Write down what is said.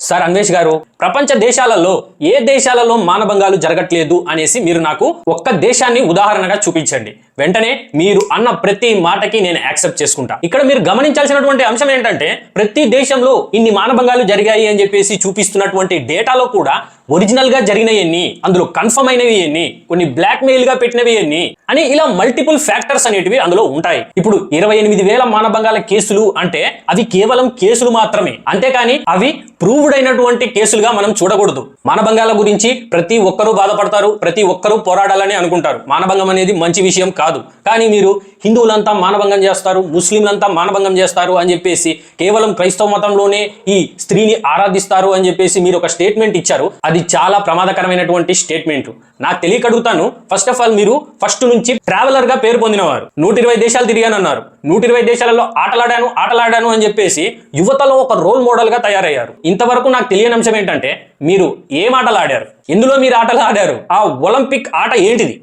Sir Anvesh గారు, ప్రపంచ దేశాలలో ఏ దేశాలలో మానభంగాలు జరగట్లేదు అనేసి మీరు నాకు ఒక్క దేశాన్ని ఉదాహరణగా చూపించండి. వెంటనే మీరు అన్న ప్రతి మాటకి నేను యాక్సెప్ట్ చేసుకుంటా. ఇక్కడ మీరు గమనించాల్సినటువంటి అంశం ఏంటంటే, ప్రతి దేశంలో ఇన్ని మానభంగాలు జరిగాయి అని చెప్పేసి చూపిస్తున్నటువంటి డేటాలో కూడా ఒరిజినల్ గా జరిగినవి ఎన్ని, అందులో కన్ఫర్మ్ అయినవి ఎన్ని, కొన్ని బ్లాక్ మెయిల్ గా పెట్టినవి ఎన్ని అని ఇలా మల్టిపుల్ ఫ్యాక్టర్స్ అనేటివి అందులో ఉంటాయి. ఇప్పుడు 28,000 మానభంగాల కేసులు అంటే అవి కేవలం కేసులు మాత్రమే, అంతేకాని అవి ప్రూవ్డ్ అయినటువంటి కేసులుగా మనం చూడకూడదు. మానభంగాల గురించి ప్రతి ఒక్కరూ బాధపడతారు, ప్రతి ఒక్కరూ పోరాడాలని అనుకుంటారు. మానభంగం అనేది మంచి విషయం కాదు, కానీ మీరు హిందువులంతా మానభంగం చేస్తారు, ముస్లింలంతా మానభంగం చేస్తారు అని చెప్పేసి, కేవలం క్రైస్తవ మతంలోనే ఈ స్త్రీని ఆరాధిస్తారు అని చెప్పేసి మీరు ఒక స్టేట్మెంట్ ఇచ్చారు. అది చాలా ప్రమాదకరమైనటువంటి స్టేట్మెంట్. నాకు తెలియక అడుగుతాను, ఫస్ట్ ఆఫ్ ఆల్ మీరు ఫస్ట్ నుంచి ట్రావెలర్ గా పేరు పొందినవారు, 120 దేశాలు తిరిగానన్నారు. 120 దేశాలలో ఆటలాడాను అని చెప్పేసి యువతలో ఒక రోల్ మోడల్ గా తయారయ్యారు. ఇంతవరకు నాకు తెలియని అంశం ఏంటంటే, మీరు ఏం ఆటలు ఆడారు, ఎందులో మీరు ఆటలు ఆడారు, ఆ ఒలింపిక్ ఆట ఏంటిది?